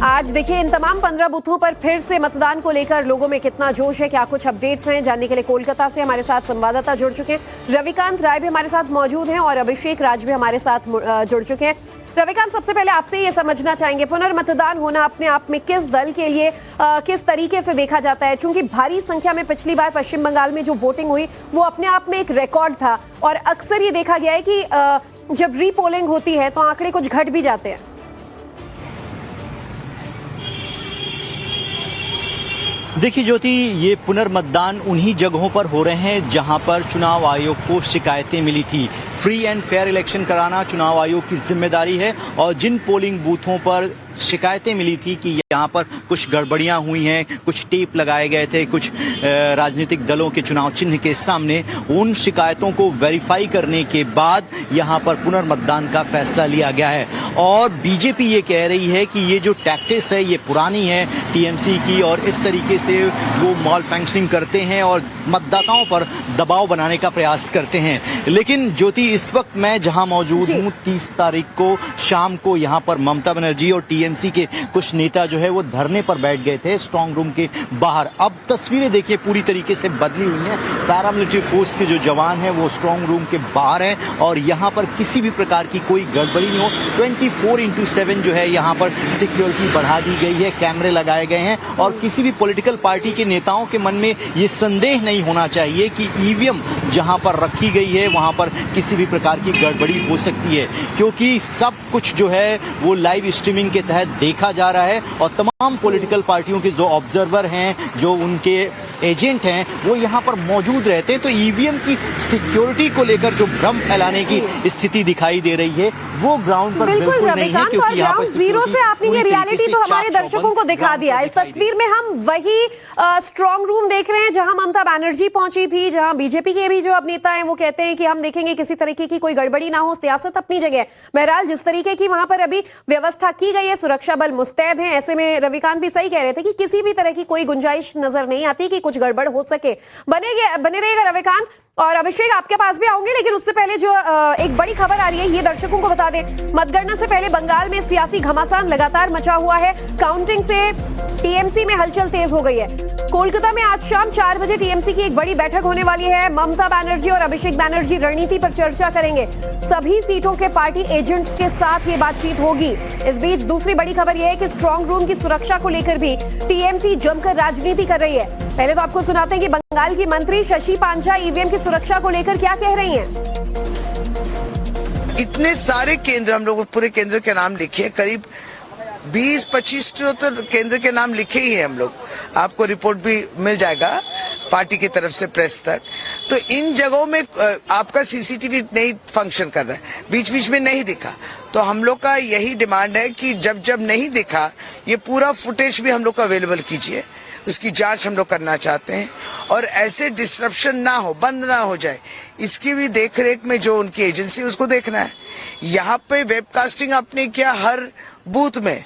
आज देखिए इन तमाम 15 बूथों पर फिर से मतदान को लेकर लोगों में कितना जोश है, क्या कुछ अपडेट्स हैं, जानने के लिए कोलकाता से हमारे साथ संवाददाता जुड़ चुके हैं। रविकांत राय भी हमारे साथ मौजूद हैं और अभिषेक राज भी हमारे साथ जुड़ चुके हैं। रविकांत, सबसे पहले आपसे ये समझना चाहेंगे, पुनर्मतदान होना अपने आप में किस दल के लिए किस तरीके से देखा जाता है? चूंकि भारी संख्या में पिछली बार पश्चिम बंगाल में जो वोटिंग हुई वो अपने आप में एक रिकॉर्ड था और अक्सर ये देखा गया है कि जब रीपोलिंग होती है तो आंकड़े कुछ घट भी जाते हैं। देखिए ज्योति, ये पुनर्मतदान उन्हीं जगहों पर हो रहे हैं जहां पर चुनाव आयोग को शिकायतें मिली थी। फ्री एंड फेयर इलेक्शन कराना चुनाव आयोग की जिम्मेदारी है और जिन पोलिंग बूथों पर शिकायतें मिली थी कि यहाँ पर कुछ गड़बड़ियां हुई हैं, कुछ टेप लगाए गए थे कुछ राजनीतिक दलों के चुनाव चिन्ह के सामने, उन शिकायतों को वेरीफाई करने के बाद यहाँ पर पुनर्मतदान का फैसला लिया गया है। और बीजेपी ये कह रही है कि ये जो टैक्टिक्स है ये पुरानी है टीएमसी की और इस तरीके से वो मॉल फंक्शनिंग करते हैं और मतदाताओं पर दबाव बनाने का प्रयास करते हैं। लेकिन ज्योति, इस वक्त मैं जहां मौजूद हूं 30 तारीख को शाम को यहाँ पर ममता बनर्जी और टीएमसी के कुछ नेता जो है वो धरने पर बैठ गए थे स्ट्रांग रूम के बाहर। अब तस्वीरें देखिए पूरी तरीके से बदली हुई हैं। पैरामिलिट्री फोर्स के जो जवान हैं वो स्ट्रांग रूम के बाहर हैं और यहाँ पर किसी भी प्रकार की कोई गड़बड़ी नहीं हो। 24/7 जो है यहाँ पर सिक्योरिटी बढ़ा दी गई है, कैमरे लगाए गए हैं और किसी भी पॉलिटिकल पार्टी के नेताओं के मन में ये संदेह नहीं होना चाहिए कि ईवीएम जहाँ पर रखी गई है वहाँ पर किसी भी प्रकार की गड़बड़ी हो सकती है, क्योंकि सब कुछ जो है वो लाइव स्ट्रीमिंग के तहत देखा जा रहा है और तमाम पॉलिटिकल पार्टियों के जो ऑब्जर्वर हैं, जो उनके एजेंट हैं, वो यहाँ पर मौजूद रहते हैं। तो ईवीएम की सिक्योरिटी को लेकर जो भ्रम फैलाने की स्थिति दिखाई दे रही है वो ग्राउंड पर बिल्कुल नहीं है, क्योंकि यहाँ पर जीरो से आपने ये रियलिटी तो हमारे दर्शकों को दिखा दिया। इस तस्वीर में हम वही स्ट्रांग रूम देख रहे हैं जहां ममता बनर्जी पहुंची थी, जहां बीजेपी के भी जो अब नेता हैं वो कहते हैं कि हम देखेंगे किसी तरीके की कोई गड़बड़ी ना हो, सियासत अपनी जगह। बहरहाल जिस तरीके की वहां पर अभी व्यवस्था की गई है, सुरक्षा बल मुस्तैद हैं, ऐसे में रविकांत भी सही कह रहे थे कि किसी भी तरह की कोई गुंजाइश नजर नहीं आती कि कुछ गड़बड़ हो सके। बने रहेगा रविकांत। और अभिषेक, आपके पास भी आऊंगे, लेकिन उससे पहले जो एक बड़ी खबर आ रही है ये दर्शकों को बता दें। मतगणना से पहले बंगाल में सियासी घमासान लगातार मचा हुआ है। काउंटिंग से टीएमसी में हलचल तेज हो गई है। कोलकाता में आज शाम 4 बजे टीएमसी की एक बड़ी बैठक होने वाली है। ममता बनर्जी और अभिषेक बनर्जी रणनीति पर चर्चा करेंगे। सभी सीटों के पार्टी एजेंट्स के साथ ये बातचीत होगी। इस बीच दूसरी बड़ी खबर यह है कि स्ट्रांग रूम की सुरक्षा को लेकर भी टीएमसी जमकर राजनीति कर रही है। पहले तो आपको सुनाते हैं कि बंगाल की मंत्री शशि पांचा ईवीएम की सुरक्षा को लेकर क्या कह रही हैं। इतने सारे केंद्र, हम लोग पूरे केंद्र के नाम लिखे, करीब 20-25 तो केंद्र के नाम लिखे ही हैं हम लोग। आपको रिपोर्ट भी मिल जाएगा पार्टी की तरफ से प्रेस तक। तो इन जगहों में आपका सीसीटीवी नहीं फंक्शन कर रहा है, बीच बीच में नहीं दिखा, तो हम लोग का यही डिमांड है कि जब जब नहीं दिखा ये पूरा फुटेज भी हम लोग को अवेलेबल कीजिए। उसकी जांच हम लोग करना चाहते हैं और ऐसे डिस्ट्रप्शन ना हो, बंद ना हो जाए, इसकी भी देखरेख में जो उनकी एजेंसी उसको देखना है। यहाँ पे वेबकास्टिंग आपने किया, हर बूथ में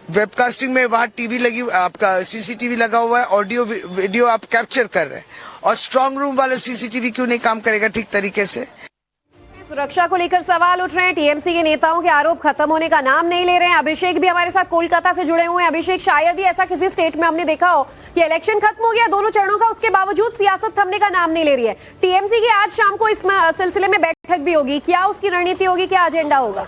वेबकास्टिंग में वहाँ टीवी लगी, आपका सीसीटीवी लगा हुआ है, ऑडियो वीडियो आप कैप्चर कर रहे हैं, और स्ट्रांग रूम वाला सीसीटीवी क्यों नहीं काम करेगा ठीक तरीके से? सुरक्षा को लेकर सवाल उठ रहे हैं। टीएमसी के नेताओं के आरोप खत्म होने का नाम नहीं ले रहे हैं। अभिषेक भी हमारे साथ कोलकाता से जुड़े हुए हैं। अभिषेक, शायद ही ऐसा किसी स्टेट में हमने देखा हो कि इलेक्शन खत्म हो गया दोनों चरणों का, उसके बावजूद सियासत थमने का नाम नहीं ले रही है। टीएमसी की आज शाम को इस सिलसिले में बैठक भी होगी, क्या उसकी रणनीति होगी, क्या एजेंडा होगा?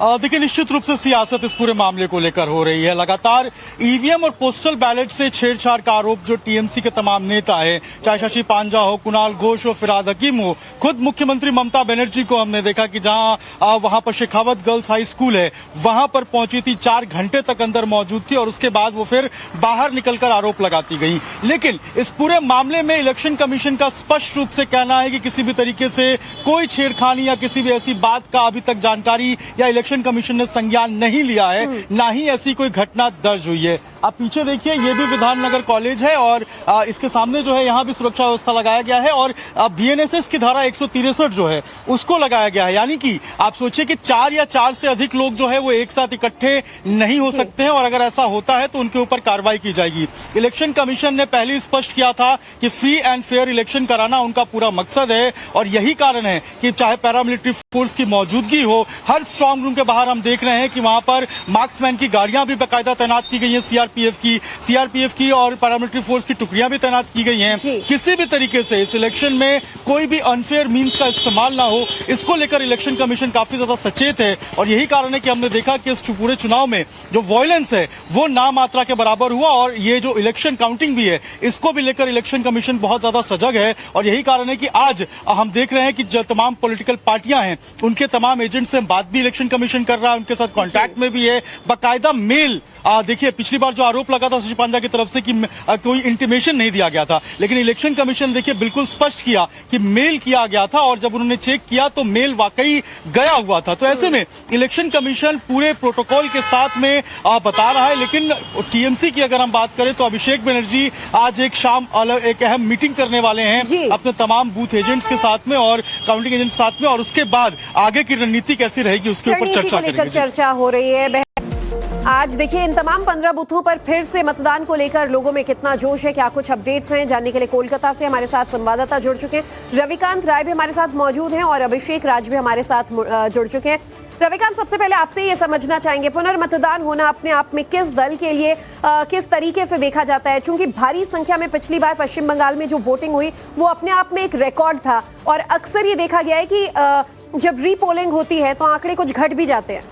देखिए, निश्चित रूप से सियासत इस पूरे मामले को लेकर हो रही है। लगातार ईवीएम और पोस्टल बैलेट से छेड़छाड़ का आरोप जो टीएमसी के तमाम नेता है, चाहे शशि पांजा हो, कुणाल घोष हो, फिराद हकीम हो, खुद मुख्यमंत्री ममता बनर्जी को हमने देखा कि जहां वहां पर शेखावत गर्ल्स हाई स्कूल है वहां पर पहुंची थी, 4 घंटे तक अंदर मौजूद थी और उसके बाद वो फिर बाहर निकलकर आरोप लगाती गई। लेकिन इस पूरे मामले में इलेक्शन कमीशन का स्पष्ट रूप से कहना है कि किसी भी तरीके से कोई छेड़खानी या किसी भी ऐसी बात का अभी तक जानकारी या इलेक्शन कमीशन ने संज्ञान नहीं लिया है, ना ही ऐसी कोई घटना दर्ज हुई है। आप पीछे देखिए, ये भी विधाननगर कॉलेज है और इसके सामने जो है यहाँ भी सुरक्षा व्यवस्था लगाया गया है और बीएनएसएस की धारा 163 जो है उसको लगाया गया है। यानी कि आप सोचिए कि 4 या 4 से अधिक लोग जो है वो एक साथ इकट्ठे नहीं हो सकते हैं और अगर ऐसा होता है तो उनके ऊपर कार्रवाई की जाएगी। इलेक्शन कमीशन ने पहले स्पष्ट किया था कि फ्री एंड फेयर इलेक्शन कराना उनका पूरा मकसद है और यही कारण है कि चाहे पैरामिलिट्री फोर्स की मौजूदगी हो, हर स्ट्रांग रूम के बाहर हम देख रहे हैं कि वहां पर मार्क्समैन की गाड़ियां भी बाकायदा तैनात की गई हैं, सीआरपीएफ की और पैरामिलिट्री फोर्स की टुकड़ियां भी तैनात की गई हैं। किसी भी तरीके से इस इलेक्शन में कोई भी अनफेयर मींस का इस्तेमाल ना हो, इसको लेकर इलेक्शन कमीशन काफी ज्यादा सचेत है और यही कारण है कि हमने देखा कि इस पूरे चुनाव में जो वायलेंस है वो ना मात्रा के बराबर हुआ और ये जो इलेक्शन काउंटिंग भी है इसको भी लेकर इलेक्शन कमीशन बहुत ज्यादा सजग है और यही कारण है कि आज हम देख रहे हैं कि जो तमाम पॉलिटिकल पार्टियां हैं उनके तमाम एजेंट से बात भी इलेक्शन कमीशन कर रहा है, उनके साथ कांटेक्ट में भी है, बाकायदा मेल। देखिए, पिछली बार जो आरोप लगा था शशि पांजा की तरफ से कि कोई इंटीमेशन नहीं दिया गया था, लेकिन इलेक्शन कमीशन देखिए बिल्कुल स्पष्ट किया कि मेल किया गया था और जब उन्होंने चेक किया तो मेल वाकई गया हुआ था। तो ऐसे में इलेक्शन कमीशन पूरे प्रोटोकॉल के साथ में बता रहा है। लेकिन टीएमसी की अगर हम बात करें तो अभिषेक बनर्जी आज एक शाम एक अहम मीटिंग करने वाले हैं अपने तमाम बूथ एजेंट्स के साथ में और काउंटिंग एजेंट के साथ में और उसके बाद आगे की रणनीति कैसी रहेगी उसके ऊपर चर्चा हो रही है। आज देखिए, इन तमाम 15 बूथों पर फिर से मतदान को लेकर लोगों में कितना जोश है, क्या कुछ अपडेट्स हैं, जानने के लिए कोलकाता से हमारे साथ संवाददाता जुड़ चुके हैं। रविकांत राय भी हमारे साथ मौजूद हैं और अभिषेक राज भी हमारे साथ जुड़ चुके हैं। रविकांत, सबसे पहले आपसे ये समझना चाहेंगे, पुनर्मतदान होना अपने आप में किस दल के लिए किस तरीके से देखा जाता है? चूंकि भारी संख्या में पिछली बार पश्चिम बंगाल में जो वोटिंग हुई वो अपने आप में एक रिकॉर्ड था और अक्सर ये देखा गया है कि जब रीपोलिंग होती है तो आंकड़े कुछ घट भी जाते हैं।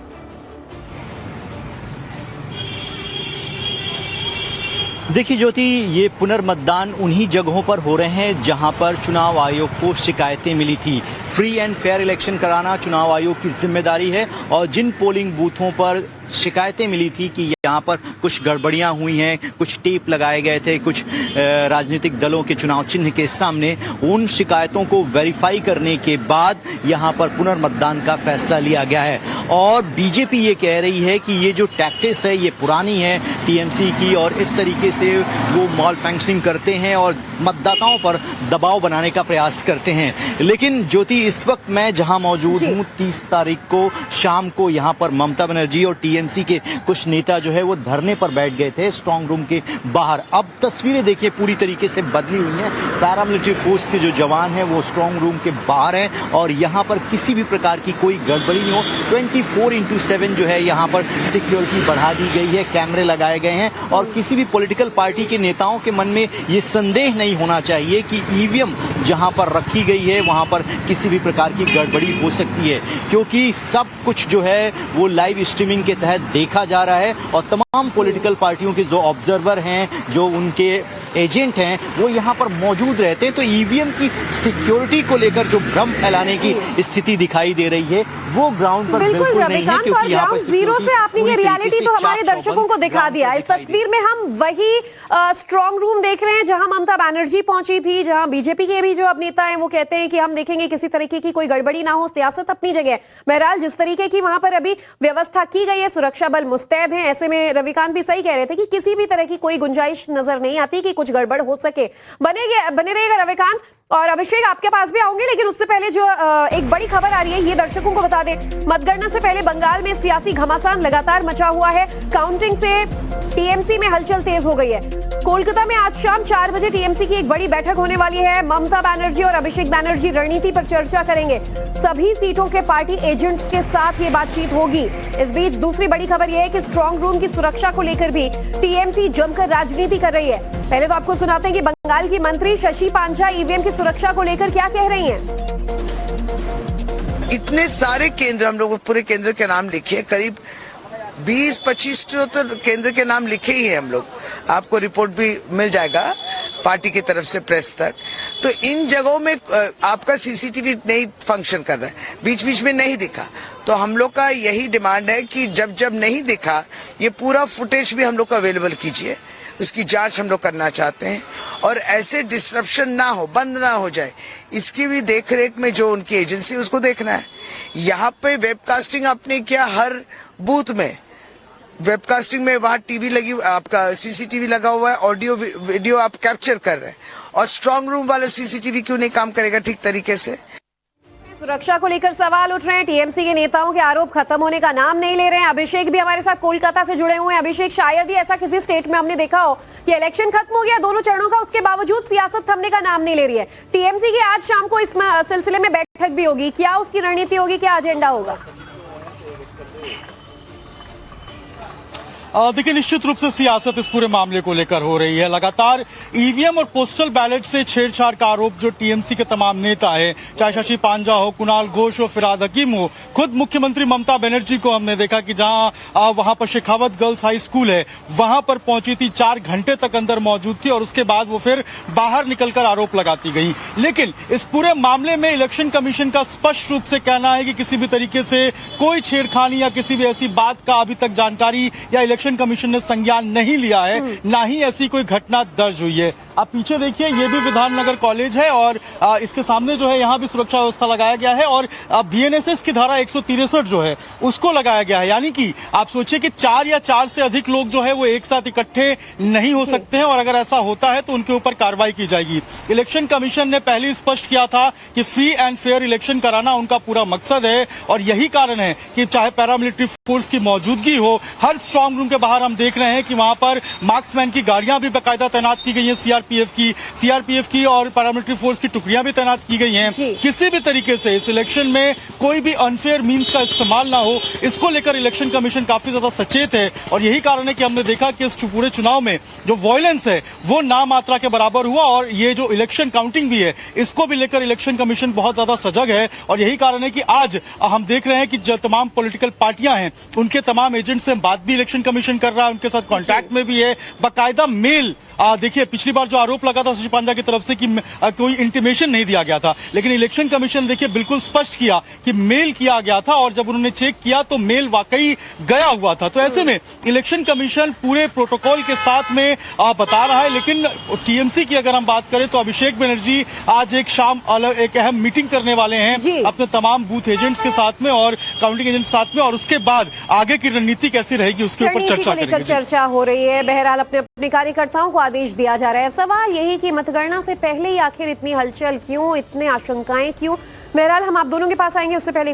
देखिए ज्योति, ये पुनर्मतदान उन्हीं जगहों पर हो रहे हैं जहां पर चुनाव आयोग को शिकायतें मिली थी। फ्री एंड फेयर इलेक्शन कराना चुनाव आयोग की जिम्मेदारी है और जिन पोलिंग बूथों पर शिकायतें मिली थी कि यहाँ पर कुछ गड़बड़ियां हुई हैं, कुछ टेप लगाए गए थे कुछ राजनीतिक दलों के चुनाव चिन्ह के सामने, उन शिकायतों को वेरीफाई करने के बाद यहाँ पर पुनर्मतदान का फैसला लिया गया है। और बीजेपी ये कह रही है कि ये जो टैक्टिस है ये पुरानी है टीएमसी की और इस तरीके से वो मॉल फंक्शनिंग करते हैं और मतदाताओं पर दबाव बनाने का प्रयास करते हैं। लेकिन ज्योति, इस वक्त मैं जहां मौजूद हूं 30 तारीख को शाम को यहाँ पर ममता बनर्जी और टीएमसी के कुछ नेता जो है वो धरने पर बैठ गए थे स्ट्रांग रूम के बाहर। अब तस्वीरें देखिए पूरी तरीके से बदली हुई हैं। पैरामिलिट्री फोर्स के जो जवान हैं वो स्ट्रांग रूम के बाहर हैं और यहाँ पर किसी भी प्रकार की कोई गड़बड़ी नहीं हो। 24/7 जो है यहाँ पर सिक्योरिटी बढ़ा दी गई है, कैमरे लगाए गए हैं और किसी भी पॉलिटिकल पार्टी के नेताओं के मन में ये संदेह नहीं होना चाहिए कि ईवीएम जहां पर रखी गई है वहां पर किसी भी प्रकार की गड़बड़ी हो सकती है, क्योंकि सब कुछ जो है वो लाइव स्ट्रीमिंग के तहत देखा जा रहा है और तमाम पॉलिटिकल पार्टियों के जो ऑब्जर्वर हैं, जो उनके एजेंट हैं, वो यहाँ पर मौजूद रहते हैं। तो ईवीएम की सिक्योरिटी को लेकर जो भ्रम फैलाने की स्थिति दिखाई दे रही है वो ग्राउंड पर बिल्कुल नहीं है, क्योंकि ग्राउंड जीरो से आपने ये रियलिटी तो हमारे दर्शकों को दिखा दिया। इस तस्वीर में हम वही स्ट्रांग रूम देख रहे हैं जहां ममता बनर्जी पहुंची थी, जहां बीजेपी के भी जो अब नेता हैं वो कहते हैं कि हम देखेंगे किसी तरीके की कोई गड़बड़ी ना हो, सियासत अपनी जगह। बहरहाल जिस तरीके की वहां पर अभी व्यवस्था की गई है, सुरक्षा बल मुस्तैद हैं, ऐसे में रविकांत भी सही कह रहे थे कि किसी भी तरह की कोई गुंजाइश नजर नहीं आती कि कुछ गड़बड़ हो सके। बने रहेगा रविकांत। और अभिषेक, आपके पास भी आऊंगे, लेकिन उससे पहले जो एक बड़ी खबर आ रही है ये दर्शकों को बता दें। मतगणना से पहले बंगाल में सियासी घमासान लगातार मचा हुआ है। काउंटिंग से टीएमसी में हलचल तेज हो गई है। कोलकाता में आज शाम 4 बजे टीएमसी की एक बड़ी बैठक होने वाली है। ममता बनर्जी और अभिषेक बनर्जी रणनीति पर चर्चा करेंगे। सभी सीटों के पार्टी एजेंट्स के साथ ये बातचीत होगी। इस बीच दूसरी बड़ी खबर यह है कि स्ट्रांग रूम की सुरक्षा को लेकर भी टीएमसी जमकर राजनीति कर रही है। पहले तो आपको सुनाते हैं कि बंगाल की मंत्री शशि पांजा ईवीएम की सुरक्षा को लेकर क्या कह रही हैं। इतने सारे केंद्र, हम लोग पूरे केंद्र के नाम लिखे, करीब 20-25 तो केंद्र के नाम लिखे ही हैं हम लोग। आपको रिपोर्ट भी मिल जाएगा पार्टी की तरफ से प्रेस तक। तो इन जगहों में आपका सीसीटीवी नहीं फंक्शन कर रहा है, बीच बीच में नहीं दिखा, तो हम लोग का यही डिमांड है कि जब जब नहीं दिखा ये पूरा फुटेज भी हम लोग को अवेलेबल कीजिए। उसकी जांच हम लोग करना चाहते हैं और ऐसे डिस्ट्रप्शन ना हो, बंद ना हो जाए, इसकी भी देखरेख में जो उनकी एजेंसी उसको देखना है। यहाँ पे वेबकास्टिंग आपने किया हर बूथ में, वेबकास्टिंग में वहाँ टीवी लगी, आपका सीसीटीवी लगा हुआ है, ऑडियो वीडियो आप कैप्चर कर रहे हैं, और स्ट्रांग रूम वाला सीसीटीवी क्यों नहीं काम करेगा ठीक तरीके से? सुरक्षा को लेकर सवाल उठ रहे हैं। टीएमसी के नेताओं के आरोप खत्म होने का नाम नहीं ले रहे हैं। अभिषेक भी हमारे साथ कोलकाता से जुड़े हुए हैं। अभिषेक, शायद ही ऐसा किसी स्टेट में हमने देखा हो कि इलेक्शन खत्म हो गया दोनों चरणों का, उसके बावजूद सियासत थमने का नाम नहीं ले रही है। टीएमसी की आज शाम को इस सिलसिले में बैठक भी होगी, क्या उसकी रणनीति होगी, क्या एजेंडा होगा? देखिए, निश्चित रूप से सियासत इस पूरे मामले को लेकर हो रही है। लगातार ईवीएम और पोस्टल बैलेट से छेड़छाड़ का आरोप जो टीएमसी के तमाम नेता है, चाहे शशि पांजा हो, कुणाल घोष हो, फिराद हकीम हो, खुद मुख्यमंत्री ममता बनर्जी को हमने देखा कि जहां वहां पर शेखावत गर्ल्स हाई स्कूल है वहां पर पहुंची थी, 4 घंटे तक अंदर मौजूद थी और उसके बाद वो फिर बाहर निकलकर आरोप लगाती गई। लेकिन इस पूरे मामले में इलेक्शन कमीशन का स्पष्ट रूप से कहना है कि किसी भी तरीके से कोई छेड़खानी या किसी भी ऐसी बात का अभी तक जानकारी या इलेक्शन कमीशन ने संज्ञान नहीं लिया है, ना ही ऐसी कोई घटना दर्ज हुई है। आप पीछे देखिए, ये भी विधाननगर कॉलेज है और इसके सामने जो है यहाँ भी सुरक्षा व्यवस्था लगाया गया है और बीएनएसएस की धारा 163 जो है उसको लगाया गया है। यानी कि आप सोचिए कि 4 या 4 से अधिक लोग जो है वो एक साथ इकट्ठे नहीं हो सकते हैं और अगर ऐसा होता है तो उनके ऊपर कार्रवाई की जाएगी। इलेक्शन कमीशन ने पहले ही स्पष्ट किया था कि फ्री एंड फेयर इलेक्शन कराना उनका पूरा मकसद है और यही कारण है कि चाहे पैरामिलिट्री फोर्स की मौजूदगी हो, हर स्ट्रांग रूम के बाहर हम देख रहे हैं कि वहां पर मार्क्समैन की गाड़ियां भी बाकायदा तैनात की गई हैं, सीआरपीएफ की और पैरामिलिट्री फोर्स की टुकड़ियां भी तैनात की गई हैं। किसी भी तरीके से इस इलेक्शन में कोई भी अनफेयर मींस का इस्तेमाल ना हो, इसको लेकर इलेक्शन कमीशन काफी ज्यादा सचेत है और यही कारण है कि हमने देखा कि इस पूरे चुनाव में जो वायलेंस है वो ना मात्रा के बराबर हुआ और ये जो इलेक्शन काउंटिंग भी है इसको भी लेकर इलेक्शन कमीशन बहुत ज्यादा सजग है और यही कारण है कि आज हम देख रहे हैं कि जो तमाम पॉलिटिकल पार्टियां हैं उनके तमाम एजेंट से बात भी इलेक्शन कमीशन कर रहा है, उनके साथ कांटेक्ट में भी है, बाकायदा मेल। देखिए, पिछली बार जो आरोप लगा था शशि पांजा की तरफ से कि कोई इंटीमेशन नहीं दिया गया था, लेकिन इलेक्शन कमीशन देखिए बिल्कुल स्पष्ट किया कि मेल किया गया था और जब उन्होंने चेक किया तो मेल वाकई गया हुआ था। तो ऐसे में इलेक्शन कमीशन पूरे प्रोटोकॉल के साथ में बता रहा है। लेकिन टीएमसी की अगर हम बात करें तो अभिषेक बनर्जी आज एक शाम एक अहम मीटिंग करने वाले हैं अपने तमाम बूथ एजेंट्स के साथ में और काउंटिंग एजेंट के साथ में और उसके बाद आगे की रणनीति कैसी रहेगी उसके ऊपर चर्चा करेंगे। चर्चा हो रही है। बहरहाल अपने कार्यकर्ताओं को आदेश दिया जा रहा है। सवाल यही कि मतगणना से पहले ही आखिर इतनी हलचल क्यों, इतने आशंकाएं क्यों? बहरहाल हम आप दोनों के पास आएंगे, उससे पहले